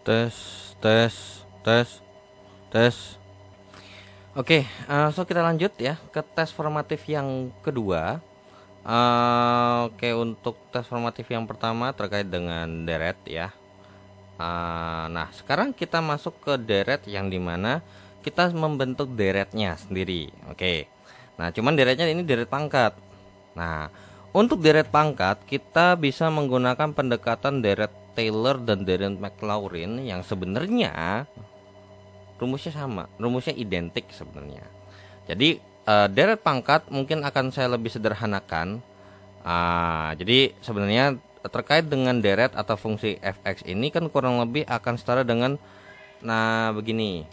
Tes, tes, tes, tes. Oke, so kita lanjut ya ke tes formatif yang kedua. Oke, untuk tes formatif yang pertama terkait dengan deret ya. Nah, sekarang kita masuk ke deret yang dimana kita membentuk deretnya sendiri. Oke, nah cuman deretnya ini deret pangkat. Nah, untuk deret pangkat kita bisa menggunakan pendekatan deret Taylor dan deret Maclaurin yang sebenarnya rumusnya sama, rumusnya identik sebenarnya. Jadi deret pangkat mungkin akan saya lebih sederhanakan. Jadi sebenarnya terkait dengan deret atau fungsi fx ini kan kurang lebih akan setara dengan, nah begini,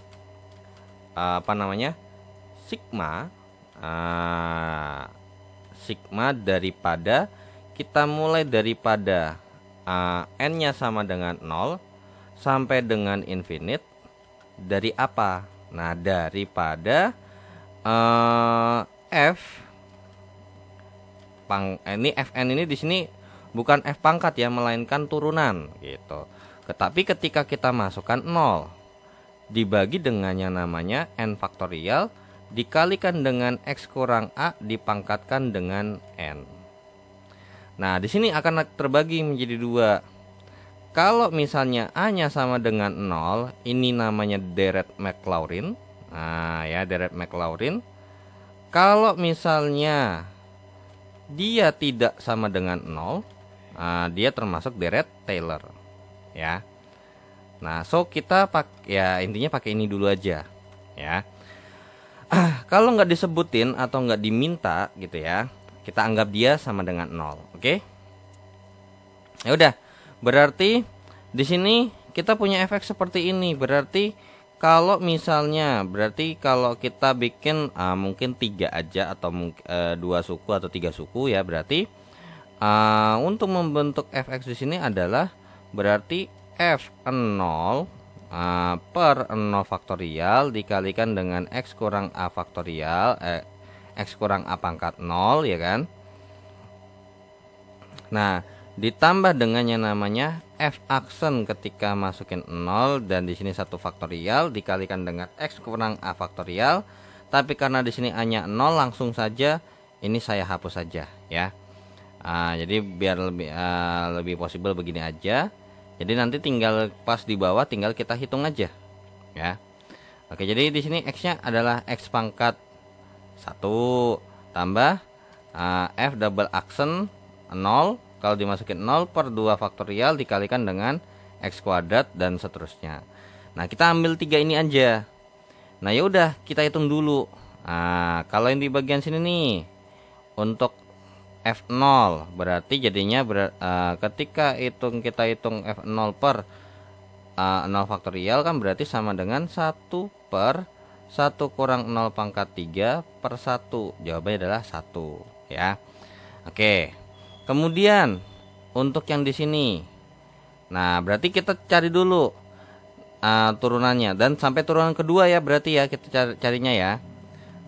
apa namanya, sigma sigma daripada, kita mulai daripada n-nya sama dengan 0 sampai dengan infinite dari apa? Nah, daripada ini fn ini di sini bukan f pangkat ya, melainkan turunan gitu. Tetapi ketika kita masukkan 0 dibagi dengan yang namanya n faktorial dikalikan dengan x kurang a dipangkatkan dengan n. Nah, di sini akan terbagi menjadi dua. Kalau misalnya a-nya sama dengan 0, ini namanya deret Maclaurin. Nah, ya, deret Maclaurin. Kalau misalnya dia tidak sama dengan 0, dia termasuk deret Taylor. Ya. Nah, so kita ya intinya pakai ini dulu aja, ya. Kalau nggak disebutin atau nggak diminta gitu ya, kita anggap dia sama dengan 0, oke? Ya udah, berarti di sini kita punya efek seperti ini. Berarti kalau misalnya, berarti kalau kita bikin mungkin 3 aja atau mungkin 2 suku atau 3 suku ya, berarti untuk membentuk fx di sini adalah berarti f0 per 0 faktorial dikalikan dengan x kurang a faktorial, x kurang a pangkat 0 ya kan. Nah, ditambah dengan yang namanya f aksen ketika masukin 0 dan di sini 1 faktorial dikalikan dengan x kurang a faktorial. Tapi karena di sini a-nya 0 langsung saja ini saya hapus saja ya. Jadi biar lebih possible begini aja. Jadi nanti tinggal pas di bawah tinggal kita hitung aja ya. Oke, jadi di sini x-nya adalah x pangkat 1 tambah f double aksen 0 kalau dimasukin 0 per 2 faktorial dikalikan dengan x kuadrat dan seterusnya. Nah, kita ambil 3 ini aja. Nah, ya udah kita hitung dulu. Kalau yang di bagian sini nih untuk f0 berarti jadinya ketika kita hitung f0 per 0 faktorial kan berarti sama dengan 1 per 1 kurang 0 pangkat 3 per 1. Jawabannya adalah 1 ya. Oke. Kemudian untuk yang di sini, nah berarti kita cari dulu turunannya dan sampai turunan kedua ya, berarti ya kita carinya ya.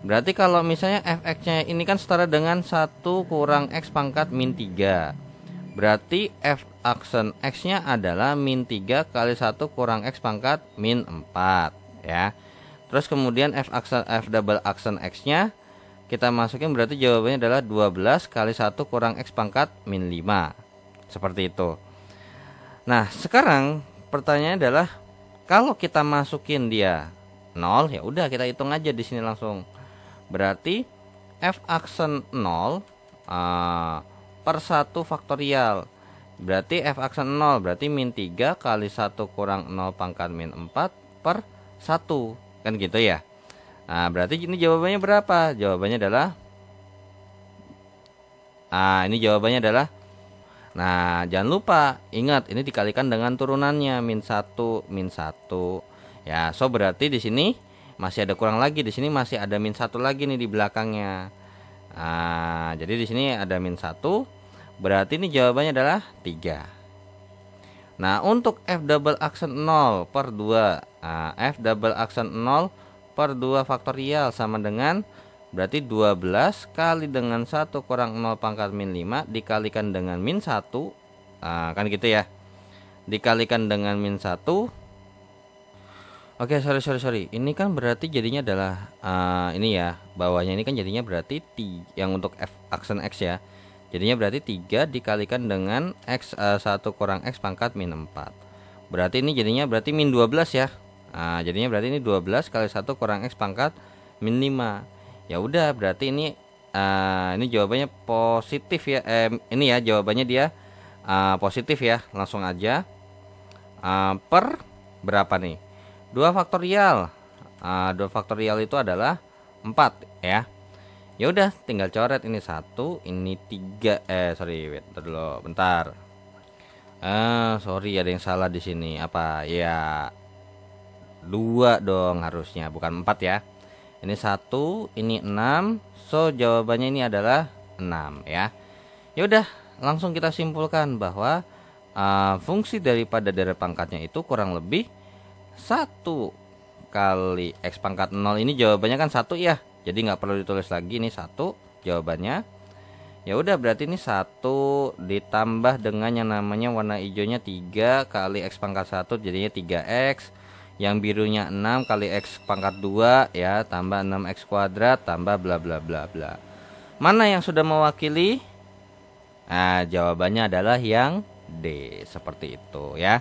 Berarti kalau misalnya fx-nya ini kan setara dengan 1 kurang x pangkat min 3. Berarti f aksen x-nya adalah min 3 kali 1 kurang x pangkat min 4 ya. Terus kemudian f double aksen x-nya kita masukin berarti jawabannya adalah 12 kali 1 kurang x pangkat min 5. Seperti itu. Nah, sekarang pertanyaannya adalah kalau kita masukin dia 0, ya udah kita hitung aja di sini langsung. Berarti f aksen 0 per 1 faktorial. Berarti f aksen 0 berarti min 3 kali 1 kurang 0 pangkat min 4 per 1. Kan gitu ya. Nah, berarti ini jawabannya berapa? Jawabannya adalah ini jawabannya adalah, nah jangan lupa ingat ini dikalikan dengan turunannya min 1 min 1 ya. So berarti di sini masih ada kurang lagi, di sini masih ada min 1 lagi nih di belakangnya. Jadi di sini ada min 1, berarti ini jawabannya adalah 3. Nah, untuk f double aksen 0 per 2, f double aksen 0 per 2 faktorial sama dengan berarti 12 kali dengan 1 kurang 0 pangkat min 5 dikalikan dengan min 1. Kan gitu ya. Dikalikan dengan min 1 Oke, sorry. Ini kan berarti jadinya adalah ini ya, bawahnya ini kan jadinya berarti yang untuk f aksen x ya. Jadinya berarti 3 dikalikan dengan x 1 kurang x pangkat min 4. Berarti ini jadinya berarti min 12 ya. Nah, jadinya berarti ini 12 kali 1 kurang x pangkat min 5. Ya udah, berarti ini jawabannya positif ya. Ini ya jawabannya dia positif ya. Langsung aja per berapa nih? 2 faktorial. 2 faktorial itu adalah 4 ya. Ya udah, tinggal coret ini 1, ini 3. Sorry, wait dulu, bentar. Sorry, ada yang salah di sini. Apa? Ya 2 dong harusnya, bukan 4 ya. Ini 1, ini 6. So, jawabannya ini adalah 6 ya. Ya udah, langsung kita simpulkan bahwa fungsi daripada deret pangkatnya itu kurang lebih 1 kali x pangkat 0. Ini jawabannya kan 1 ya. Jadi nggak perlu ditulis lagi, ini 1 jawabannya. Ya udah, berarti ini 1 ditambah dengan yang namanya warna hijaunya 3 kali x pangkat 1 jadinya 3x. Yang birunya 6 kali x pangkat 2 ya, tambah 6x kuadrat tambah bla bla bla bla. Mana yang sudah mewakili? Nah, jawabannya adalah yang D, seperti itu ya.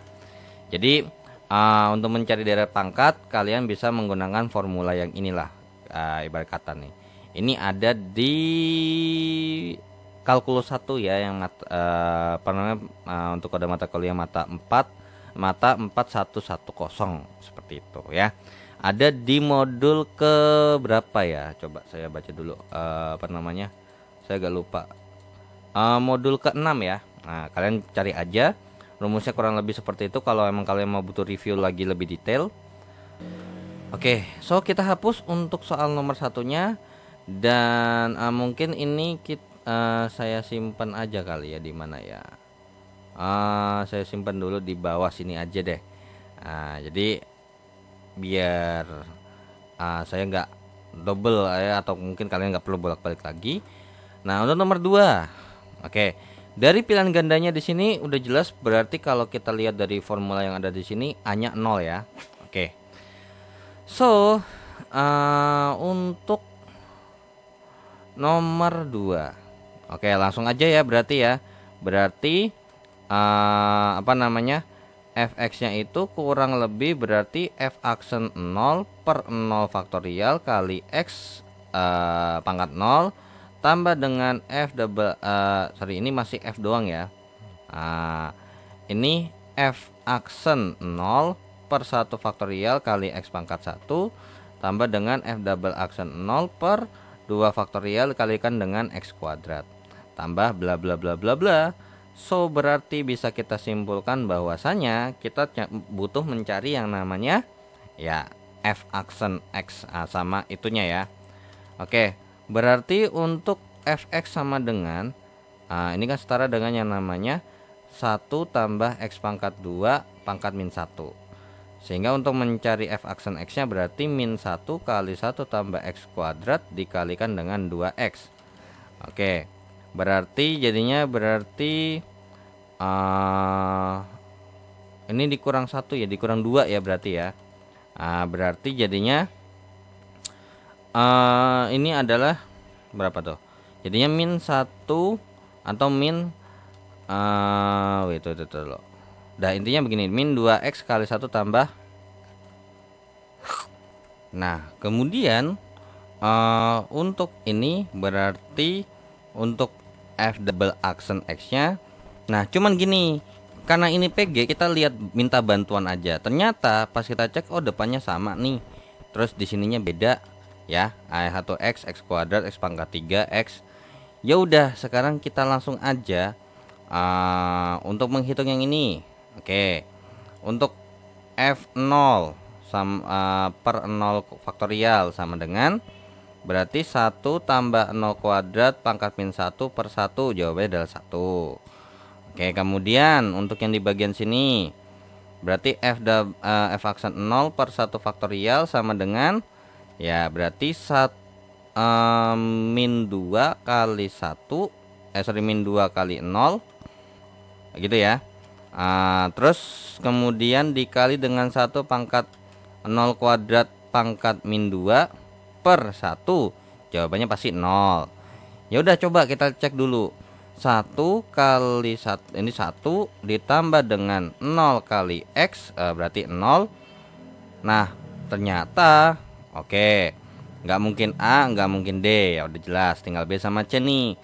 Jadi untuk mencari deret pangkat kalian bisa menggunakan formula yang inilah. Ibarat kata nih, ini ada di kalkulus 1 ya, yang untuk kode mata kuliah mata 4110 seperti itu ya. Ada di modul ke berapa ya? Coba saya baca dulu. Saya agak lupa. Modul ke-6 ya. Nah, kalian cari aja. Rumusnya kurang lebih seperti itu kalau emang kalian mau butuh review lagi lebih detail. Oke, so kita hapus untuk soal nomor satunya. Dan mungkin ini saya simpan aja kali ya, di mana ya. Saya simpan dulu di bawah sini aja deh. Jadi biar saya nggak double ya, atau mungkin kalian nggak perlu bolak-balik lagi. Nah, untuk nomor 2. Oke. Dari pilihan gandanya di sini udah jelas, berarti kalau kita lihat dari formula yang ada di sini A-nya 0 ya. Oke. So, untuk nomor 2. Oke, langsung aja ya berarti ya. Berarti fx-nya itu kurang lebih berarti f aksen 0 per 0 faktorial kali x pangkat 0 tambah dengan f double ini masih f doang ya. Ini f aksen 0 per 1 faktorial kali x pangkat 1 tambah dengan f double aksen 0 per 2 faktorial kalikan dengan x kuadrat tambah bla bla bla bla bla. So, berarti bisa kita simpulkan bahwasanya kita butuh mencari yang namanya ya f aksen x sama itunya ya. Oke. Berarti untuk fx sama dengan ini kan setara dengan yang namanya 1 tambah x pangkat 2 pangkat min 1. Sehingga untuk mencari f aksen x nya berarti min 1 kali 1 tambah x kuadrat dikalikan dengan 2x. Oke, berarti jadinya berarti ini dikurang 1 ya, dikurang 2 ya berarti ya. Berarti jadinya ini adalah berapa tuh? Jadinya min 1 atau min itu loh. Nah, intinya begini, min 2x kali 1 tambah. Nah, kemudian untuk ini berarti untuk f double aksen x-nya. Nah, cuman gini, karena ini PG kita lihat minta bantuan aja. Ternyata pas kita cek, oh depannya sama nih. Terus di sininya beda ya, 1x x kuadrat x pangkat 3x. Ya udah, sekarang kita langsung aja untuk menghitung yang ini. Oke. Untuk f0 per 0 faktorial sama dengan berarti 1 tambah 0 kuadrat pangkat min 1 per 1, jawabannya adalah 1. Oke, kemudian untuk yang di bagian sini berarti f aksen 0 per 1 faktorial sama dengan ya berarti min 2 kali 1 min 2 kali 0 gitu ya. Terus kemudian dikali dengan 1 pangkat 0 kuadrat pangkat min 2 per 1? Jawabannya pasti 0. Ya udah, coba kita cek dulu. 1 kali 1 ini 1 ditambah dengan 0 kali X berarti 0. Nah, ternyata oke, nggak mungkin A, nggak mungkin D. Ya udah jelas, tinggal B sama C nih.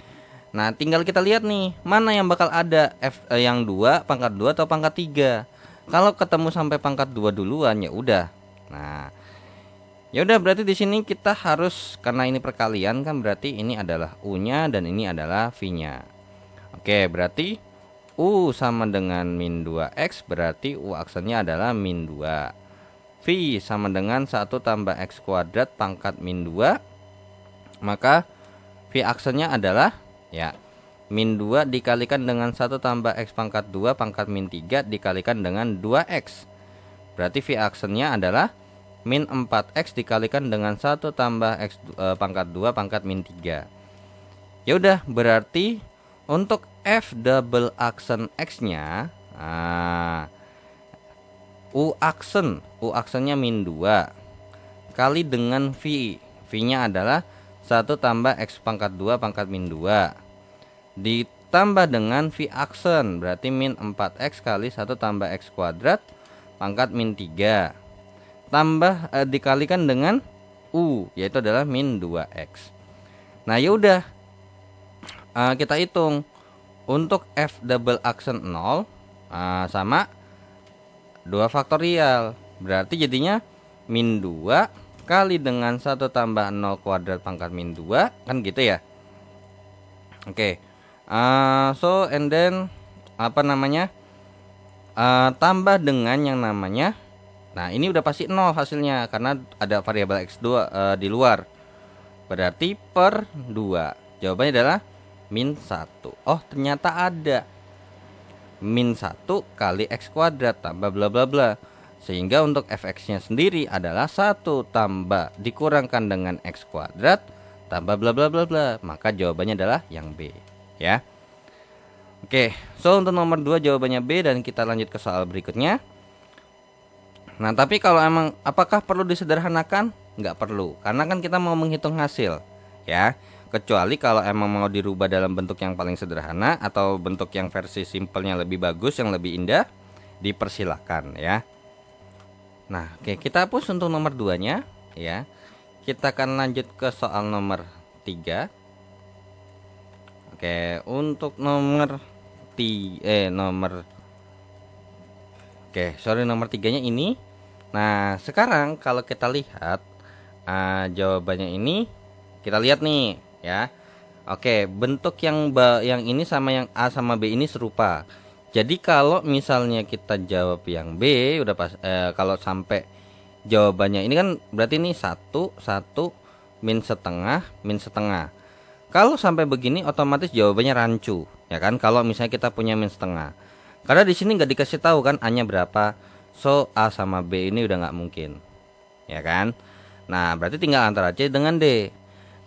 Nah, tinggal kita lihat nih, mana yang bakal ada, yang 2, pangkat 2 atau pangkat 3. Kalau ketemu sampai pangkat 2 duluan ya udah. Nah, ya udah, berarti di sini kita harus, karena ini perkalian kan, berarti ini adalah U-nya dan ini adalah V-nya. Oke, berarti U sama dengan min 2X, berarti U aksennya adalah min 2. V sama dengan 1 tambah X kuadrat pangkat min 2. Maka V aksennya adalah ya min 2 dikalikan dengan 1 tambah X pangkat 2 pangkat min 3 dikalikan dengan 2X. Berarti V aksennya adalah min 4X dikalikan dengan 1 tambah X pangkat 2 pangkat min 3. Ya udah, berarti untuk F double aksen X-nya, U aksennya min 2 kali dengan V. V-nya adalah 1 tambah X pangkat 2 pangkat min 2 ditambah dengan V aksen, berarti min 4X kali 1 tambah X kuadrat pangkat min 3 tambah dikalikan dengan U, yaitu adalah min 2X. Nah, yaudah, kita hitung untuk F double aksen 0 sama 2 faktorial, berarti jadinya min 2 kali dengan 1 tambah 0 kuadrat pangkat min 2, kan gitu ya. Oke, so and then apa namanya, tambah dengan yang namanya, nah ini udah pasti 0 hasilnya karena ada variabel X2 di luar, berarti per 2. Jawabannya adalah min 1. Oh, ternyata ada min 1 kali X kuadrat tambah bla bla bla, sehingga untuk fx-nya sendiri adalah 1 tambah dikurangkan dengan X kuadrat tambah bla bla bla bla. Maka jawabannya adalah yang B ya. Oke, so untuk nomor 2 jawabannya B, dan kita lanjut ke soal berikutnya. Nah, tapi kalau emang apakah perlu disederhanakan? Nggak perlu, karena kan kita mau menghitung hasil ya. Kecuali kalau emang mau dirubah dalam bentuk yang paling sederhana atau bentuk yang versi simpelnya lebih bagus, yang lebih indah, dipersilakan ya. Nah, oke, kita hapus untuk nomor 2-nya ya. Kita akan lanjut ke soal nomor 3. Oke, untuk nomor nomor 3-nya ini. Nah, sekarang kalau kita lihat jawabannya ini, kita lihat nih ya. Oke, bentuk yang ini sama yang A sama B ini serupa. Jadi kalau misalnya kita jawab yang B udah pas, kalau sampai jawabannya ini kan berarti ini 1 min setengah. Kalau sampai begini otomatis jawabannya rancu ya kan, kalau misalnya kita punya min setengah. Karena di sini nggak dikasih tahu kan A-nya berapa. So A sama B ini udah nggak mungkin ya kan. Nah, berarti tinggal antara C dengan D.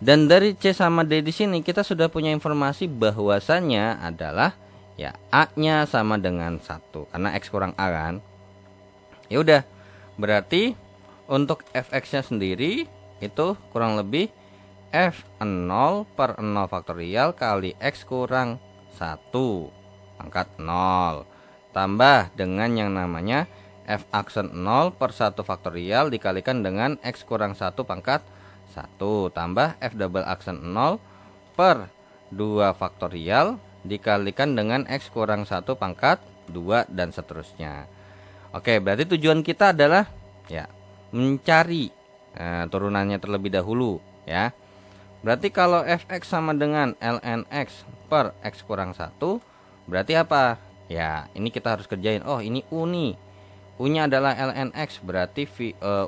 Dan dari C sama D di sini kita sudah punya informasi bahwasannya adalah ya A-nya sama dengan 1 karena X kurang A kan. Ya udah, berarti untuk fx-nya sendiri itu kurang lebih F0 per 0 faktorial kali X kurang 1 pangkat 0 tambah dengan yang namanya F aksen 0 per 1 faktorial dikalikan dengan X kurang 1 pangkat 1 tambah F double aksen 0 per 2 faktorial dikalikan dengan X kurang 1 pangkat 2 dan seterusnya. Oke, berarti tujuan kita adalah ya mencari turunannya terlebih dahulu ya. Berarti kalau fx sama dengan ln x per X kurang 1, berarti apa? Ya, ini kita harus kerjain. Oh, ini U nih. U-nya adalah ln x, berarti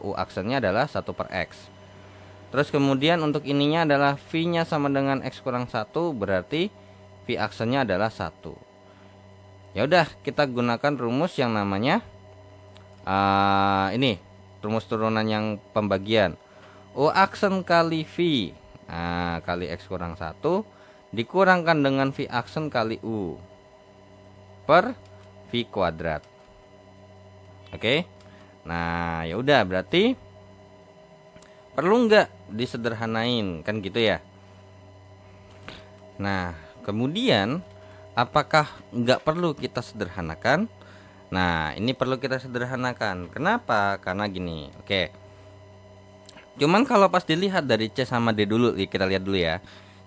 U aksennya adalah 1 per X. Terus kemudian untuk ininya adalah V-nya sama dengan X kurang 1, berarti V aksennya adalah 1. Ya udah, kita gunakan rumus yang namanya ini, rumus turunan yang pembagian. U aksen kali V kali X kurang 1 dikurangkan dengan V aksen kali U per V kuadrat. Oke. Nah, ya udah berarti perlu nggak disederhanain kan gitu ya. Nah, kemudian apakah nggak perlu kita sederhanakan? Nah, ini perlu kita sederhanakan. Kenapa? Karena gini. Oke. Cuman kalau pas dilihat dari C sama D dulu, kita lihat dulu ya.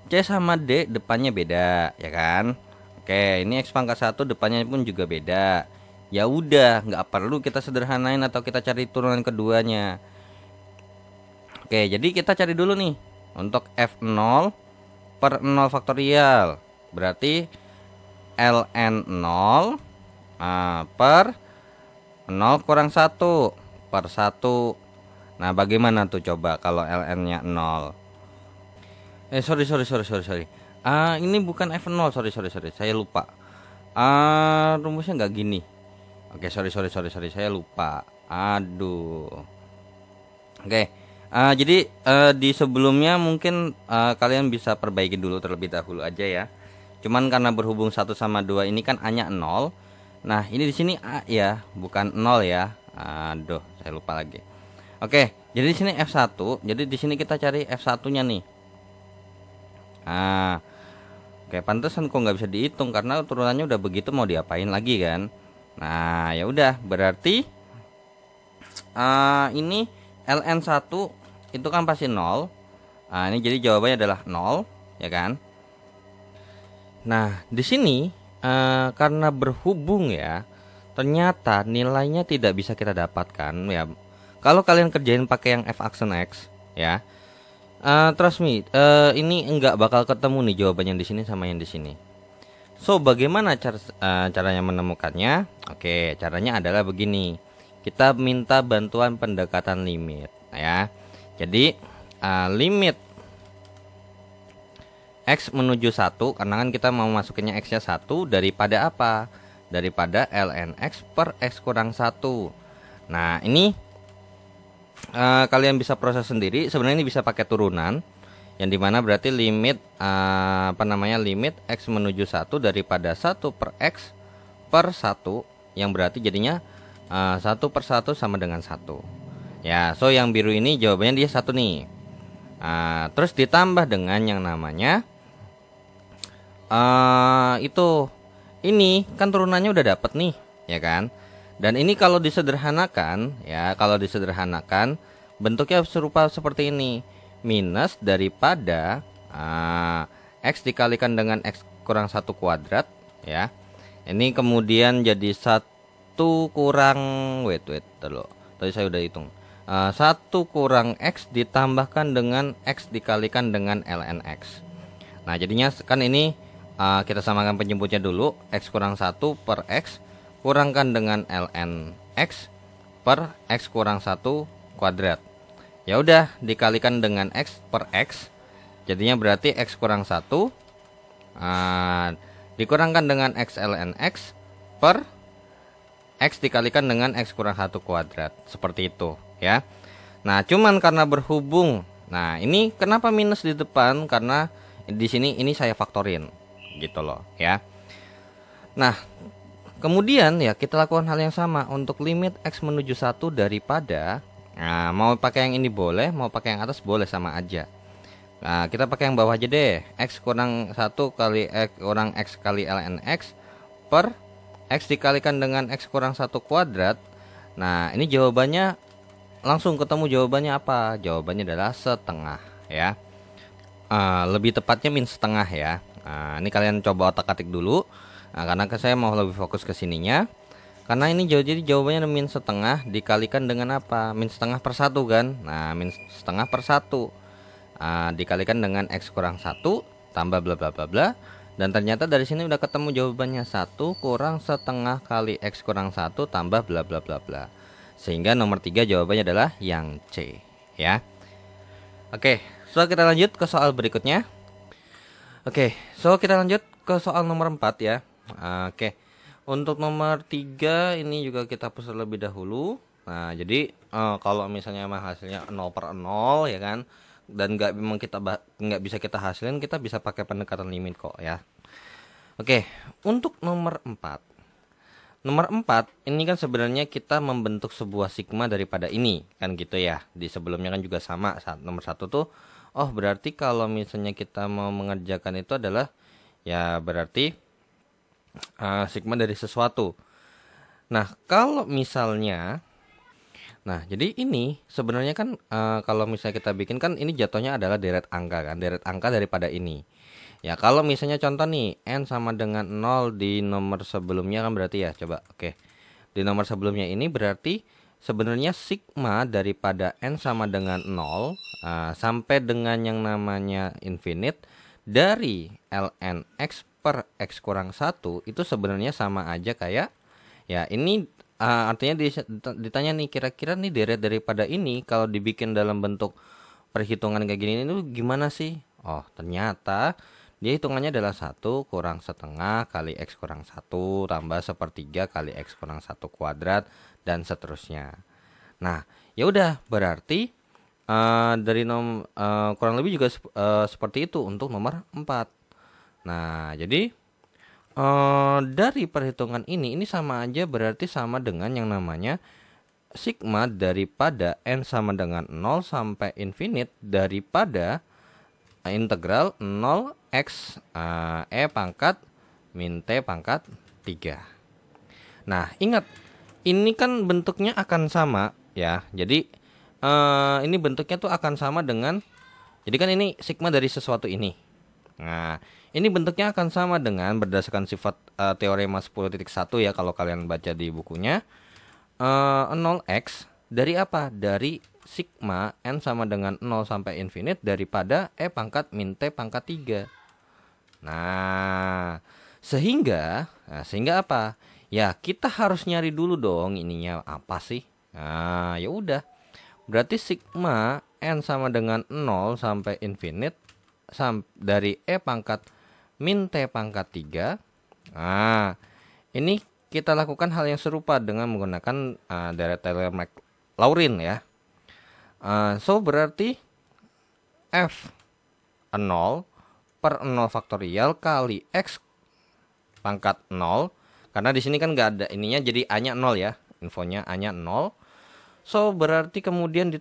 C sama D depannya beda, ya kan? Oke, ini X pangkat 1 depannya pun juga beda. Ya udah, nggak perlu kita sederhanain atau kita cari turunan keduanya. Oke, jadi kita cari dulu nih untuk F0 per 0 faktorial. Berarti ln 0 per 0 kurang 1 per 1. Nah, bagaimana tuh coba kalau ln-nya 0? Sorry. Ini bukan F0, sorry. Saya lupa. Rumusnya nggak gini. Oke, sorry. Saya lupa. Aduh. Oke. Jadi di sebelumnya mungkin kalian bisa perbaiki dulu terlebih dahulu aja ya. Cuman karena berhubung 1 sama 2 ini kan A-nya 0. Nah, ini di sini A ya, bukan 0 ya. Aduh, saya lupa lagi. Oke, jadi di sini F1. Jadi di sini kita cari F1-nya nih. Oke, pantesan kok nggak bisa dihitung karena turunannya udah begitu, mau diapain lagi kan? Nah, ya udah, berarti ini ln1 itu kan pasti 0. Ini jadi jawabannya adalah 0, ya kan? Nah, di sini karena berhubung ya, ternyata nilainya tidak bisa kita dapatkan ya. Kalau kalian kerjain pakai yang f aksen x ya, trust me, ini enggak bakal ketemu nih jawabannya di sini sama yang di sini. So, bagaimana caranya menemukannya? Oke, caranya adalah begini. Kita minta bantuan pendekatan limit ya. Jadi limit x menuju 1, karena kan kita mau masukinnya x-nya 1 daripada apa? Daripada ln x per x kurang 1. Nah, ini kalian bisa proses sendiri. Sebenarnya ini bisa pakai turunan, yang dimana berarti limit limit x menuju 1 daripada 1 per x per 1, yang berarti jadinya 1 per 1 sama dengan 1 ya. So yang biru ini jawabannya dia 1 nih. Terus ditambah dengan yang namanya ini kan turunannya udah dapet nih, ya kan? Dan ini kalau disederhanakan ya, bentuknya serupa seperti ini. Minus daripada x dikalikan dengan x kurang 1 kuadrat ya. Ini kemudian jadi 1 kurang wait dulu. Tadi saya udah hitung. 1 kurang x ditambahkan dengan x dikalikan dengan ln x. Nah, jadinya kan ini kita samakan penjemputnya dulu. X kurang 1 per x kurangkan dengan ln x per x kurang 1 kuadrat. Ya udah, dikalikan dengan x per x, jadinya berarti x kurang 1 dikurangkan dengan x ln x per x dikalikan dengan x kurang 1 kuadrat. Seperti itu ya. Nah, cuman karena berhubung, nah ini kenapa minus di depan? Karena di sini ini saya faktorin gitu loh ya. Nah, kemudian ya kita lakukan hal yang sama untuk limit x menuju 1 daripada, nah, mau pakai yang ini boleh, mau pakai yang atas boleh, sama aja. Nah, kita pakai yang bawah aja deh. X kurang 1 kali x kurang x kali ln x per x dikalikan dengan x kurang 1 kuadrat. Nah, ini jawabannya langsung ketemu. Jawabannya apa? Jawabannya adalah setengah ya. Lebih tepatnya min setengah ya. Ini kalian coba otak-atik dulu. Karena saya mau lebih fokus ke sininya. Karena ini jadi jawabannya min setengah dikalikan dengan apa? Min setengah per 1 kan. Nah, min setengah per 1 dikalikan dengan x kurang 1 tambah bla bla bla bla. Dan ternyata dari sini udah ketemu jawabannya, 1 kurang setengah kali x kurang 1 tambah bla bla bla bla. Sehingga nomor 3 jawabannya adalah yang C ya. Oke, so kita lanjut ke soal berikutnya. Oke, so kita lanjut ke soal nomor 4 ya. Oke, untuk nomor 3 ini juga kita hapus terlebih dahulu. Nah, jadi kalau misalnya emang hasilnya 0 per 0 ya kan, dan nggak bisa kita hasilin, kita bisa pakai pendekatan limit kok ya. Oke, untuk nomor 4 Nomor 4, ini kan sebenarnya kita membentuk sebuah sigma daripada ini, kan gitu ya. Di sebelumnya kan juga sama. Nomor 1 tuh, oh berarti kalau misalnya kita mau mengerjakan itu adalah, ya berarti sigma dari sesuatu. Nah, kalau misalnya, nah jadi ini sebenarnya kan kalau misalnya kita bikin kan ini jatuhnya adalah deret angka kan, deret angka daripada ini. Ya, kalau misalnya contoh nih, n sama dengan 0 di nomor sebelumnya kan berarti ya, coba, oke. Di nomor sebelumnya ini berarti sebenarnya sigma daripada n sama dengan 0 sampai dengan yang namanya infinite dari ln x per x kurang 1 itu sebenarnya sama aja kayak, ya ini artinya ditanya nih, kira-kira nih deret daripada ini kalau dibikin dalam bentuk perhitungan kayak gini itu gimana sih? Oh, ternyata dia hitungannya adalah 1 kurang setengah kali X kurang 1 tambah sepertiga kali X kurang 1 kuadrat dan seterusnya. Nah, ya udah berarti dari kurang lebih juga seperti itu untuk nomor 4. Nah, jadi dari perhitungan ini sama aja berarti sama dengan yang namanya sigma daripada n sama dengan 0 sampai infinite daripada integral 0 x e pangkat min t pangkat 3. Nah, ingat ini kan bentuknya akan sama ya. Jadi ini bentuknya tuh akan sama dengan, jadi kan ini sigma dari sesuatu ini. Nah, ini bentuknya akan sama dengan berdasarkan sifat teorema 10.1 ya kalau kalian baca di bukunya. 0x dari apa? Dari sigma n sama dengan 0 sampai infinite daripada e pangkat min t pangkat 3. Nah, sehingga apa? Ya, kita harus nyari dulu dong ininya apa sih? Nah, ya udah. Berarti sigma n sama dengan 0 sampai infinite dari e pangkat min t pangkat 3. Nah, ini kita lakukan hal yang serupa dengan menggunakan deret Taylor-Maclaurin ya. So berarti f 0 per 0 faktorial kali x pangkat 0, karena di sini kan nggak ada ininya, jadi a-nya 0 ya, infonya a-nya 0. So berarti kemudian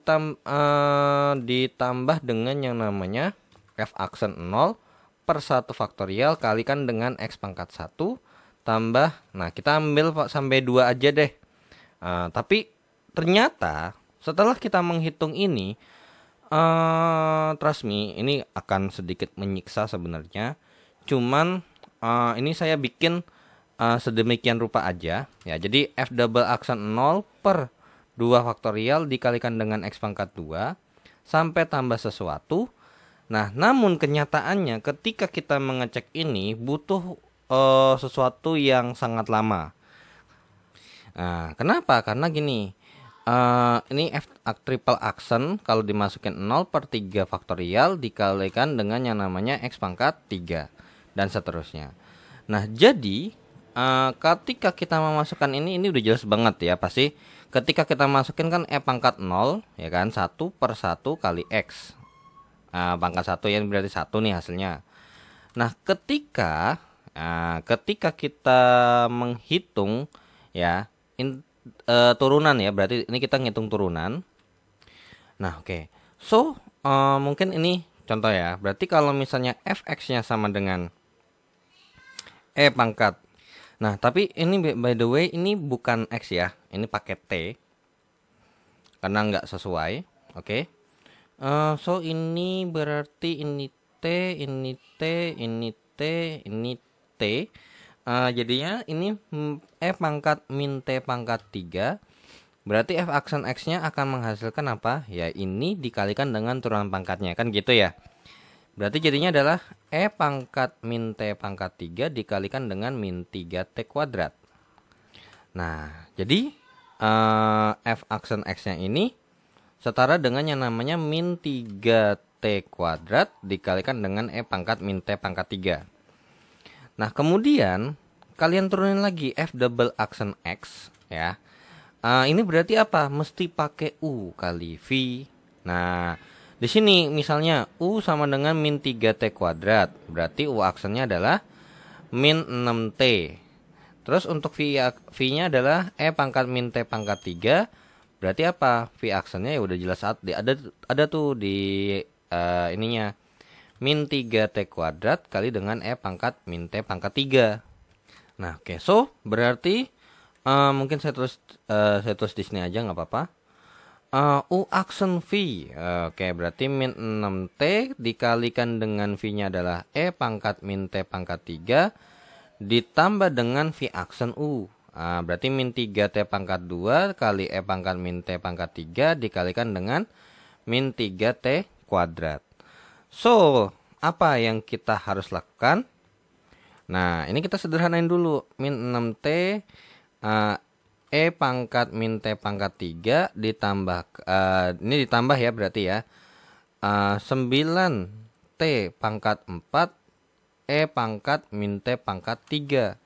ditambah dengan yang namanya f aksen 0 per 1 faktorial kalikan dengan x pangkat 1 tambah, nah kita ambil sampai 2 aja deh. Tapi ternyata setelah kita menghitung ini, trust me, ini akan sedikit menyiksa sebenarnya. Cuman ini saya bikin sedemikian rupa aja ya. Jadi f double aksen 0 per 2 faktorial dikalikan dengan x pangkat 2 sampai tambah sesuatu. Nah, namun kenyataannya ketika kita mengecek ini butuh sesuatu yang sangat lama. Nah, kenapa? Karena gini, ini f triple aksen kalau dimasukin 0 per 3 faktorial dikalikan dengan yang namanya x pangkat 3 dan seterusnya. Nah, jadi ketika kita memasukkan ini udah jelas banget ya, pasti ketika kita masukin kan e pangkat 0 ya kan, 1 per 1 kali x pangkat 1 yang berarti 1 nih hasilnya. Nah, ketika kita menghitung ya turunan ya, berarti ini kita ngitung turunan. Nah, oke. So mungkin ini contoh ya, berarti kalau misalnya fx-nya sama dengan e pangkat, nah tapi ini by the way ini bukan x ya, ini pakai t karena nggak sesuai. Oke. So ini berarti ini t, ini t, ini t, ini t. Jadinya ini e pangkat min t pangkat 3. Berarti f aksen x-nya akan menghasilkan apa? Ya ini dikalikan dengan turunan pangkatnya, kan gitu ya. Berarti jadinya adalah e pangkat min t pangkat 3 dikalikan dengan min 3t kuadrat. Nah, jadi f aksen x-nya ini setara dengan yang namanya min 3t kuadrat dikalikan dengan e pangkat min t pangkat 3. Nah, kemudian kalian turunin lagi f double aksen x ya. Ini berarti apa? Mesti pakai u kali v. Nah, di sini misalnya u sama dengan min 3t kuadrat. Berarti u aksennya adalah min 6t Terus untuk V-nya adalah E pangkat min T pangkat 3. Berarti apa? V aksennya ya udah jelas ada tuh di ininya. Min 3T kuadrat kali dengan E pangkat min T pangkat 3. Nah, oke. So, berarti mungkin saya tulis di sini aja nggak apa-apa. U aksen V. Oke, berarti min 6T dikalikan dengan V-nya adalah E pangkat min T pangkat 3 ditambah dengan V aksen U. Berarti min 3T pangkat 2 kali E pangkat min T pangkat 3 dikalikan dengan min 3T kuadrat. So, apa yang kita harus lakukan? Nah, ini kita sederhanain dulu. Min 6T E pangkat min T pangkat 3 ditambah, ini ditambah ya berarti ya. 9T pangkat 4 E pangkat min T pangkat 3.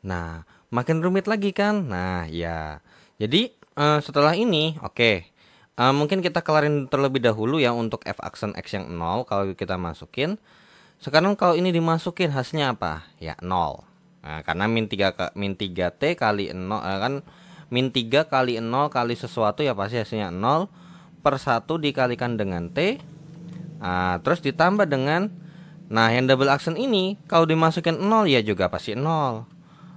Nah, makin rumit lagi kan? Nah, ya. Jadi, setelah ini, oke. Mungkin kita kelarin terlebih dahulu ya untuk F aksen X yang 0 kalau kita masukin. Sekarang kalau ini dimasukin hasilnya apa? Ya, 0. Nah, karena min 3T kali 0, kan min 3 kali 0 kali sesuatu ya pasti hasilnya 0 per 1 dikalikan dengan T. Terus ditambah dengan, nah yang double aksen ini kalau dimasukin 0 ya juga pasti 0.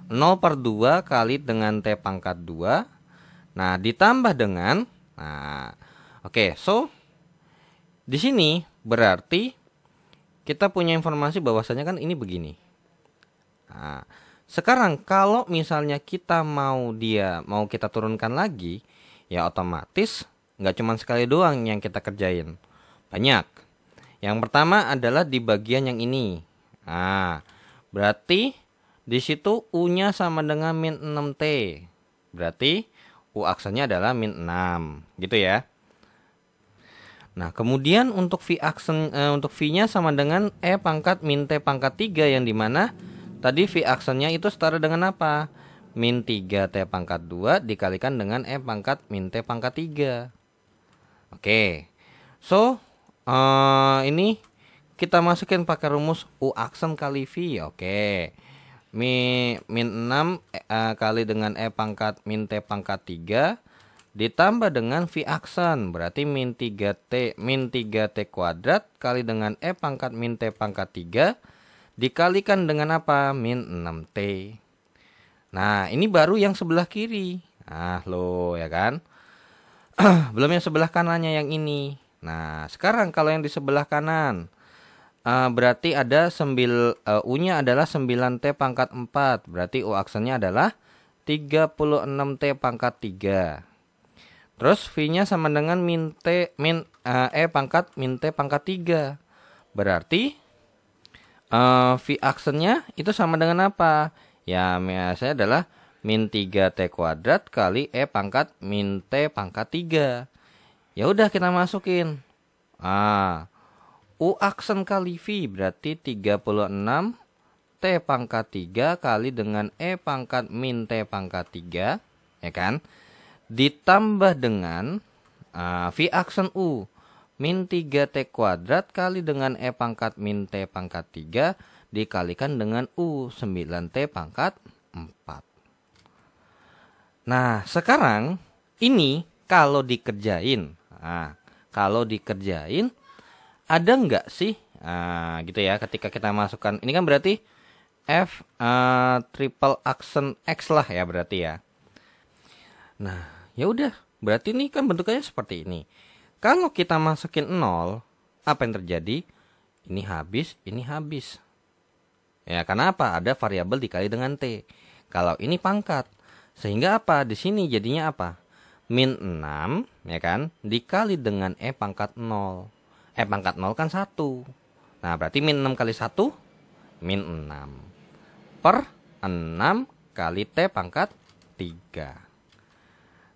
0 per 2 kali dengan T pangkat 2. Nah, ditambah dengan, nah, oke, so di sini berarti kita punya informasi bahwasanya kan ini begini. Nah, sekarang kalau misalnya kita mau kita turunkan lagi, ya otomatis nggak cuma sekali doang yang kita kerjain, banyak. Yang pertama adalah di bagian yang ini. Nah, berarti di situ U-nya sama dengan min 6T. Berarti U aksennya adalah min 6, gitu ya. Nah, kemudian untuk untuk V-nya sama dengan E pangkat min T pangkat 3 yang dimana tadi V aksennya itu setara dengan apa? Min 3T pangkat 2 dikalikan dengan E pangkat min T pangkat 3. Oke. So, ini kita masukin pakai rumus U aksen kali V. Oke. Min 6 kali dengan E pangkat min T pangkat 3 ditambah dengan V aksen. Berarti min 3T kuadrat kali dengan E pangkat min T pangkat 3 dikalikan dengan apa? Min 6T. Nah, ini baru yang sebelah kiri. Nah, loh ya kan? Belum yang sebelah kanannya yang ini. Nah, sekarang kalau yang di sebelah kanan, berarti ada U-nya adalah 9T pangkat 4. Berarti U aksennya adalah 36T pangkat 3. Terus V-nya sama dengan E pangkat min T pangkat 3. Berarti V aksennya itu sama dengan apa? Ya, biasanya adalah min 3T kuadrat kali E pangkat min T pangkat 3. Ya udah kita masukin. U aksen kali V berarti 36 T pangkat 3 kali dengan E pangkat min T pangkat 3, ya kan? Ditambah dengan V aksen U min 3T kuadrat kali dengan E pangkat min T pangkat 3 dikalikan dengan U 9T pangkat 4. Nah, sekarang ini kalau dikerjain, ada nggak sih, gitu ya, ketika kita masukkan ini kan berarti F triple aksen X lah ya berarti ya. Nah, ya udah, berarti ini kan bentukannya seperti ini. Kalau kita masukin 0, apa yang terjadi? Ini habis, ini habis. Ya, karena apa? Ada variabel dikali dengan T. Kalau ini pangkat. Sehingga apa? Di sini jadinya apa? Min 6, ya kan? Dikali dengan E pangkat 0. E pangkat 0 kan 1. Nah, berarti min 6 kali 1, min 6. Per 6 kali T pangkat 3.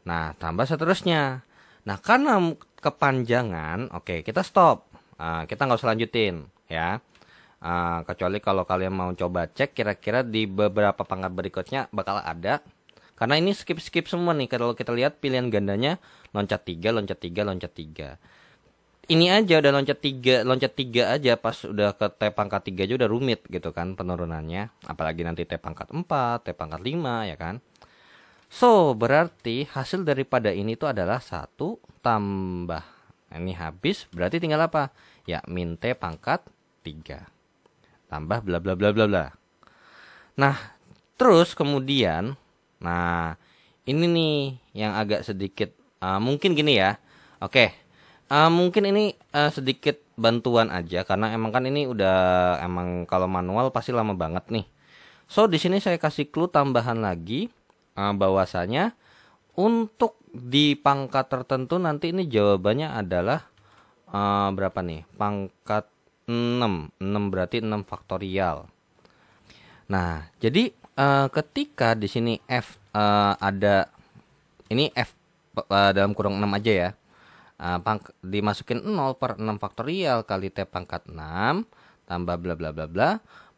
Nah, tambah seterusnya. Nah, karena kepanjangan, oke, kita stop. Kita nggak usah lanjutin, ya. Kecuali kalau kalian mau coba cek kira-kira di beberapa pangkat berikutnya bakal ada. Karena ini skip semua nih. Kalau kita lihat pilihan gandanya loncat 3, loncat 3, loncat 3. ini aja udah loncat tiga aja pas udah ke T pangkat 3 aja udah rumit gitu kan penurunannya. Apalagi nanti T pangkat 4, T pangkat 5 ya kan. So, berarti hasil daripada ini tuh adalah 1 tambah. Ini habis, berarti tinggal apa? Ya, min T pangkat 3. Tambah bla bla bla bla bla. Nah, terus kemudian, nah ini nih yang agak sedikit, mungkin gini ya. Oke, mungkin ini sedikit bantuan aja karena emang kan ini udah emang kalau manual pasti lama banget nih. So, di sini saya kasih clue tambahan lagi. Bahwasanya untuk di pangkat tertentu nanti ini jawabannya adalah berapa nih? Pangkat 6. 6 berarti 6 faktorial. Nah, jadi ketika di sini F ada ini F dalam kurung 6 aja ya. Dimasukin 0 per 6 faktorial kali T pangkat 6 tambah bla bla bla bla,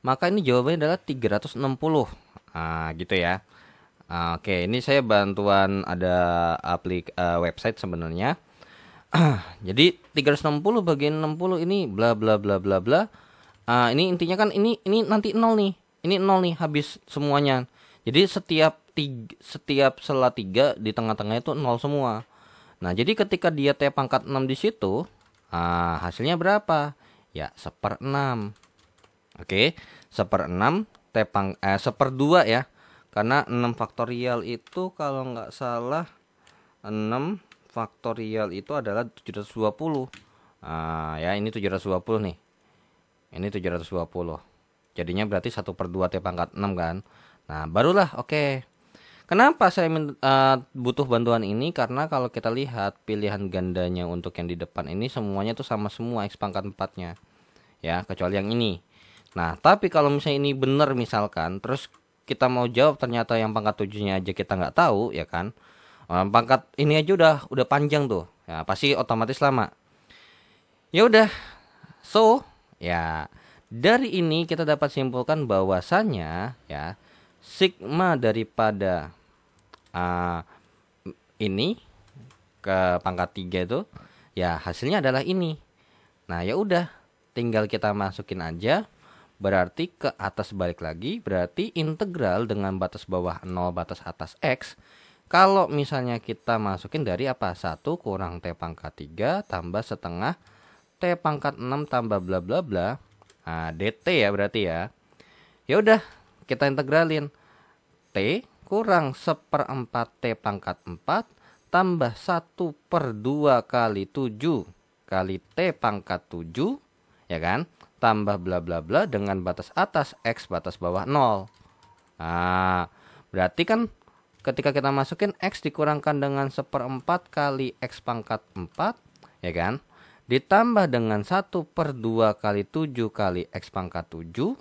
maka ini jawabannya adalah 360. Gitu ya. Oke, ini saya bantuan ada website sebenarnya. Jadi 360 bagian 60 ini bla bla bla bla bla. Ini intinya kan ini nanti 0 nih. Ini 0 nih habis semuanya. Jadi setiap sela 3 di tengah-tengahnya itu 0 semua. Nah, jadi ketika dia T pangkat 6 di situ, hasilnya berapa? Ya, 1/6. Oke, 1/6 1/2 ya. Karena 6 faktorial itu kalau nggak salah 6 faktorial itu adalah 720. Ya ini 720 nih. Ini 720. Jadinya berarti 1/2 T pangkat 6 kan. Nah barulah oke. Kenapa saya butuh bantuan ini? Karena kalau kita lihat pilihan gandanya untuk yang di depan ini semuanya tuh sama semua X pangkat 4-nya. Ya kecuali yang ini. Nah tapi kalau misalnya ini benar misalkan terus kita mau jawab ternyata yang pangkat 7-nya aja kita nggak tahu ya kan. Pangkat ini aja udah panjang tuh. Ya pasti otomatis lama. Ya udah. So, ya dari ini kita dapat simpulkan bahwasannya ya sigma daripada ini ke pangkat 3 itu ya hasilnya adalah ini. Nah, ya udah tinggal kita masukin aja. Berarti ke atas balik lagi, berarti integral dengan batas bawah 0 batas atas X. Kalau misalnya kita masukin dari apa? 1 kurang T pangkat 3 tambah setengah T pangkat 6 tambah bla bla bla. DT ya berarti ya. Ya udah, kita integralin. T kurang 1/4 T pangkat 4 tambah 1/2 kali 7 kali T pangkat 7, ya kan? Tambah bla bla bla dengan batas atas X batas bawah 0. Berarti kan ketika kita masukin X dikurangkan dengan 1/4 kali X pangkat 4, ya kan? Ditambah dengan 1/2 kali 7 kali X pangkat 7,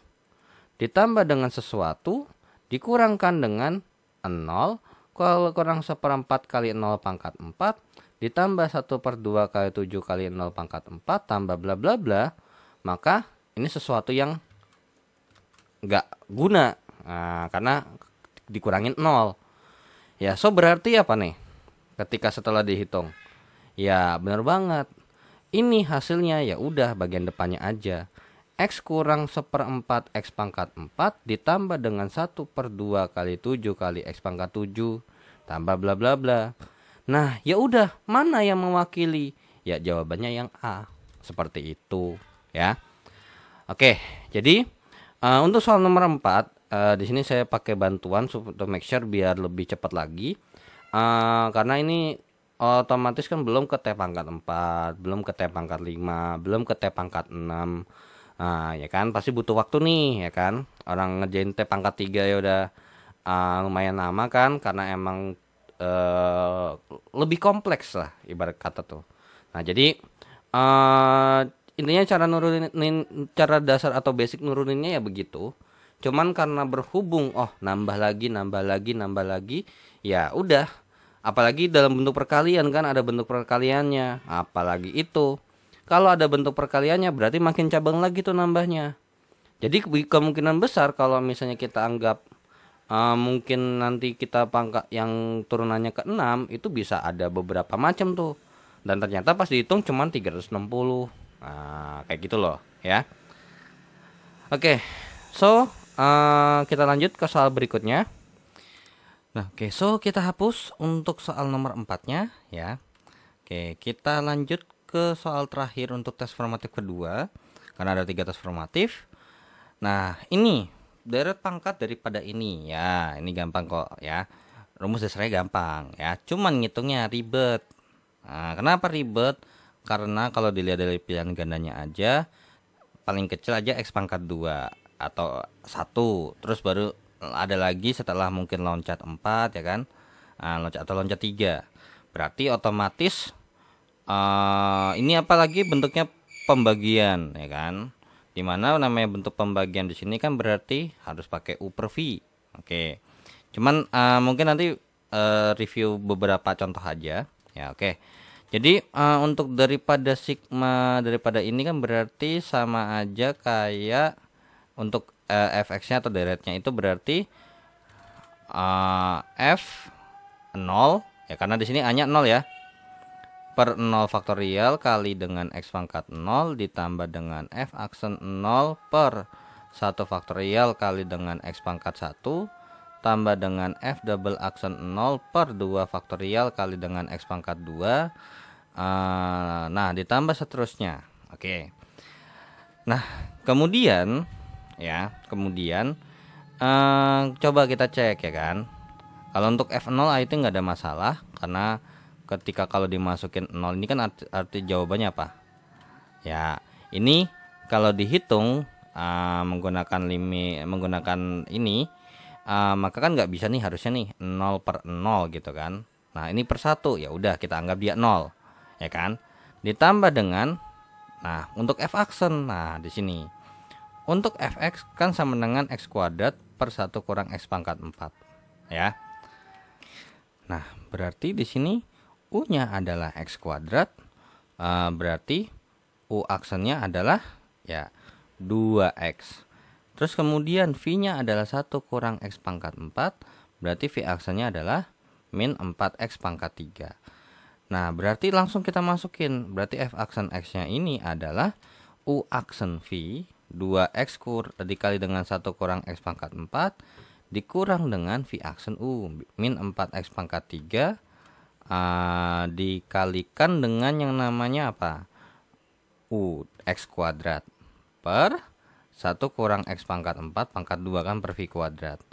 ditambah dengan sesuatu, dikurangkan dengan 0, kalau kurang 1/4 kali 0 pangkat 4, ditambah 1/2 kali 7 kali 0 pangkat 4, tambah bla bla bla, maka ini sesuatu yang nggak guna karena dikurangin 0. Ya, so berarti apa nih? Ketika setelah dihitung, ya benar banget. Ini hasilnya ya udah bagian depannya aja. X kurang 1/4 X pangkat 4 ditambah dengan 1/2 kali 7 kali X pangkat 7 tambah bla bla bla. Nah, ya udah, mana yang mewakili? Ya jawabannya yang A. Seperti itu, ya. Oke, jadi untuk soal nomor 4 di sini saya pakai bantuan untuk make sure biar lebih cepat lagi. Karena ini otomatis kan belum ke T pangkat 4, belum ke T pangkat 5, belum ke T pangkat 6. Ya kan pasti butuh waktu nih ya kan. Orang ngerjain T pangkat 3 ya udah lumayan lama kan karena emang lebih kompleks lah ibarat kata tuh. Nah, jadi intinya cara dasar atau basic nuruninnya ya begitu. Cuman karena berhubung nambah lagi ya udah, apalagi dalam bentuk perkalian kan ada bentuk perkaliannya, apalagi itu kalau ada bentuk perkaliannya berarti makin cabang lagi tuh nambahnya. Jadi kemungkinan besar kalau misalnya kita anggap mungkin nanti kita pangkat yang turunannya ke 6 itu bisa ada beberapa macam tuh. Dan ternyata pas dihitung cuman 360. Nah, kayak gitu loh ya. Oke, so kita lanjut ke soal berikutnya. Nah, oke, so kita hapus untuk soal nomor 4-nya ya. Oke, kita lanjut ke soal terakhir untuk tes formatif kedua. Karena ada 3 tes formatif. Nah, ini deret pangkat daripada ini ya. Ini gampang kok ya. Rumus dasarnya gampang ya. Cuman ngitungnya ribet. Nah, kenapa ribet? Karena kalau dilihat dari pilihan gandanya aja, paling kecil aja X pangkat 2 atau 1. Terus baru ada lagi setelah mungkin loncat 4 ya kan. Loncat atau loncat 3. Berarti otomatis ini apalagi bentuknya pembagian ya kan. Dimana namanya bentuk pembagian di sini kan berarti harus pakai U per V. Oke. Cuman mungkin nanti review beberapa contoh aja. Ya oke. Jadi untuk daripada sigma daripada ini kan berarti sama aja kayak untuk fx-nya atau deretnya itu berarti f 0 ya, karena di sini a-nya 0 ya, per 0 faktorial kali dengan x pangkat 0 ditambah dengan f aksen 0 per 1 faktorial kali dengan x pangkat 1 tambah dengan f double aksen 0 per 2 faktorial kali dengan x pangkat 2. Nah, ditambah seterusnya. Oke. Nah, kemudian ya, coba kita cek ya kan. Kalau untuk F0 itu nggak ada masalah, karena ketika kalau dimasukin 0 ini kan arti jawabannya apa? Ya, ini kalau dihitung menggunakan ini, maka kan nggak bisa nih, harusnya nih 0 per 0 gitu kan. Nah, ini per 1, ya udah kita anggap dia 0. Ya kan, ditambah dengan untuk f aksen. Nah, di sini untuk fx kan sama dengan x kuadrat per 1 kurang x pangkat 4 ya. Nah, berarti di sini u-nya adalah x kuadrat, berarti u aksennya adalah ya 2x. Terus kemudian v-nya adalah 1 kurang x pangkat 4, berarti v aksennya adalah min 4x pangkat 3. Nah, berarti langsung kita masukin. Berarti f aksen x-nya ini adalah u aksen v 2x dikali dengan 1 kurang x pangkat 4 dikurang dengan v aksen u min 4x pangkat 3 dikalikan dengan yang namanya apa? U x kuadrat per 1 kurang x pangkat 4 pangkat 2 kan per v kuadrat.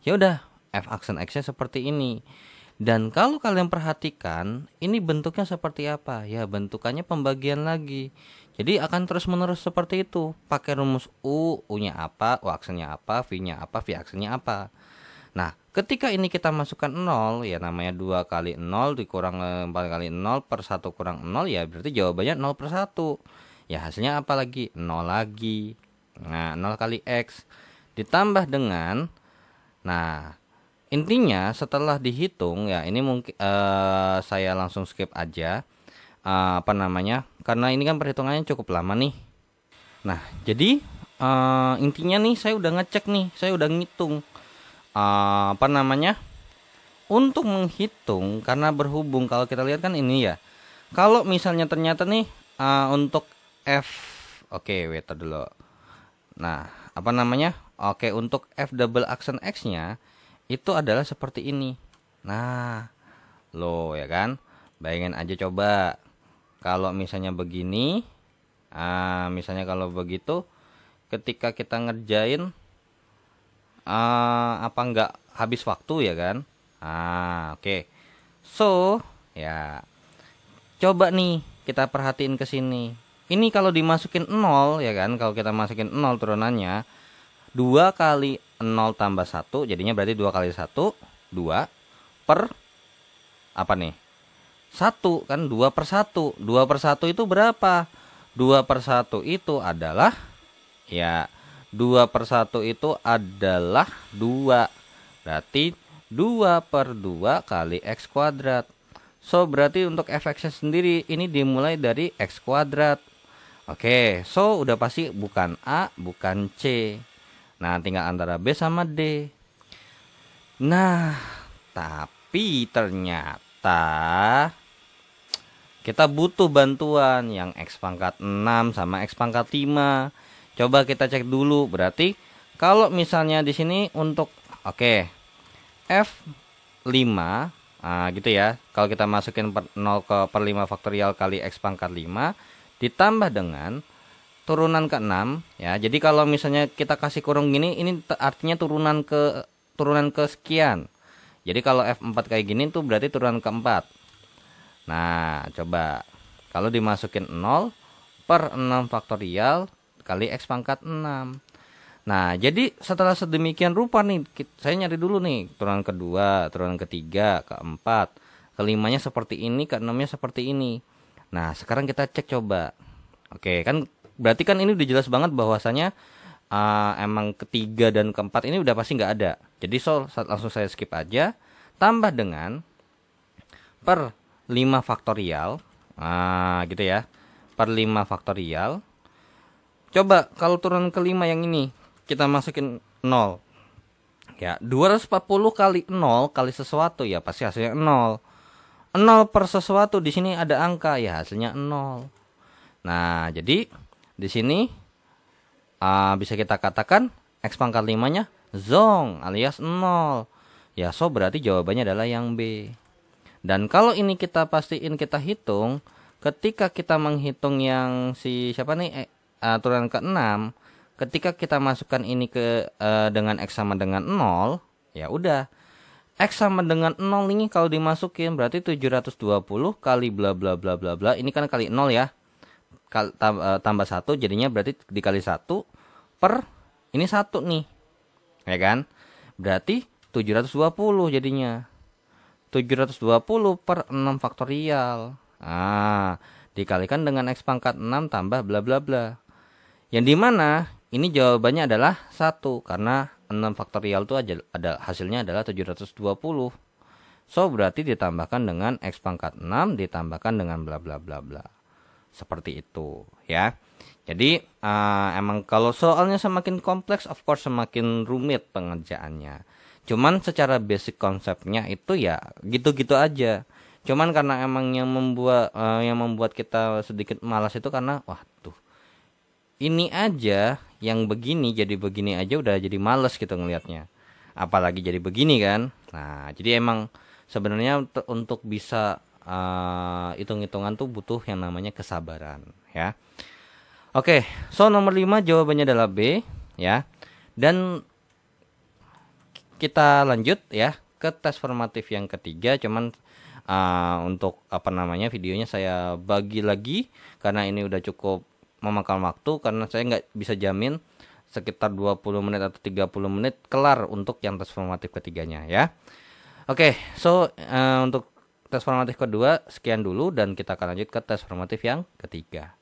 Ya udah, f aksen x-nya seperti ini. Dan kalau kalian perhatikan, ini bentuknya seperti apa? Ya, bentukannya pembagian lagi. Jadi akan terus menerus seperti itu. Pakai rumus U, U-nya apa, U aksennya apa, V-nya apa, V aksennya apa. Nah, ketika ini kita masukkan 0, ya namanya 2 kali 0 dikurang 4 kali 0 per 1 kurang 0, ya berarti jawabannya 0 per 1. Ya, hasilnya apa lagi? 0 lagi. Nah, 0 kali X. Ditambah dengan, nah, intinya setelah dihitung ya, ini mungkin saya langsung skip aja karena ini kan perhitungannya cukup lama nih. Nah, jadi intinya nih saya udah ngecek nih, saya udah ngitung untuk menghitung, karena berhubung kalau kita lihat kan ini ya, kalau misalnya ternyata nih untuk f, oke, wait dulu. Nah, oke, untuk f double aksen x-nya itu adalah seperti ini. Nah, lo ya kan, bayangin aja coba kalau misalnya begini, misalnya kalau begitu, ketika kita ngerjain apa nggak habis waktu ya kan. Oke. So ya, coba nih kita perhatiin ke sini. Ini kalau dimasukin 0 ya kan, kalau kita masukin 0 turunannya 2 kali 0 tambah 1, jadinya berarti 2 kali 1, 2 per apa nih? 1 kan, 2 per 1. 2 per 1 itu berapa? 2 per 1 itu adalah, ya 2 per 1 itu adalah 2. Berarti 2 per 2 kali x kuadrat. So, berarti untuk fx-nya sendiri ini dimulai dari x kuadrat. Oke, so udah pasti bukan A, bukan C. Nah, tinggal antara B sama D. Nah, tapi ternyata kita butuh bantuan yang X pangkat 6 sama X pangkat 5. Coba kita cek dulu. Berarti kalau misalnya di sini untuk F5 gitu ya. Kalau kita masukin 0 per 5 faktorial kali X pangkat 5 ditambah dengan turunan ke 6 ya. Jadi kalau misalnya kita kasih kurung gini, ini artinya turunan ke sekian. Jadi kalau F4 kayak gini tuh berarti turunan ke 4. Nah, coba kalau dimasukin 0 per 6 faktorial kali X pangkat 6. Nah, jadi setelah sedemikian rupa nih, saya nyari dulu nih turunan kedua, turunan ketiga, keempat, kelimanya seperti ini, keenamnya seperti ini. Nah, sekarang kita cek coba. Oke, kan berarti kan ini udah jelas banget bahwasanya emang ketiga dan keempat ini udah pasti nggak ada. Jadi langsung saya skip aja. Tambah dengan per 5 faktorial. Gitu ya. Per 5 faktorial. Coba kalau turunan kelima yang ini kita masukin 0. Ya, 240 kali 0 kali sesuatu ya pasti hasilnya 0. 0 per sesuatu di sini ada angka ya hasilnya 0. Nah, jadi di sini bisa kita katakan X pangkat 5-nya zong alias 0. Ya, so berarti jawabannya adalah yang B. Dan kalau ini kita pastiin kita hitung, ketika kita menghitung yang siapa nih turunan ke-6, ketika kita masukkan ini ke dengan X sama dengan 0, ya udah. X sama dengan 0 ini kalau dimasukin berarti 720 kali bla bla bla bla bla. Ini kan kali 0 ya. Tambah 1 jadinya berarti dikali 1 per ini 1 nih. Ya kan? Berarti 720 jadinya. 720 per 6 faktorial. Dikalikan dengan X pangkat 6 tambah bla bla bla. Yang dimana ini jawabannya adalah 1. Karena 6 faktorial itu ada hasilnya adalah 720. So berarti ditambahkan dengan X pangkat 6 ditambahkan dengan bla bla bla bla. Seperti itu ya. Jadi emang kalau soalnya semakin kompleks of course semakin rumit pengerjaannya. Cuman secara basic konsepnya itu ya gitu-gitu aja. Cuman karena emang yang membuat kita sedikit malas itu karena waduh. Ini aja yang begini jadi begini aja udah jadi males gitu ngelihatnya. Apalagi jadi begini kan. Nah, jadi emang sebenarnya untuk bisa hitung-hitungan tuh butuh yang namanya kesabaran ya. Oke, so nomor 5 jawabannya adalah B ya. Dan kita lanjut ya ke tes formatif yang ketiga. Cuman untuk videonya saya bagi lagi karena ini udah cukup memakan waktu, karena saya nggak bisa jamin sekitar 20 menit atau 30 menit kelar untuk yang tes formatif ketiganya ya. Oke, so untuk tes formatif kedua sekian dulu dan kita akan lanjut ke tes formatif yang ketiga.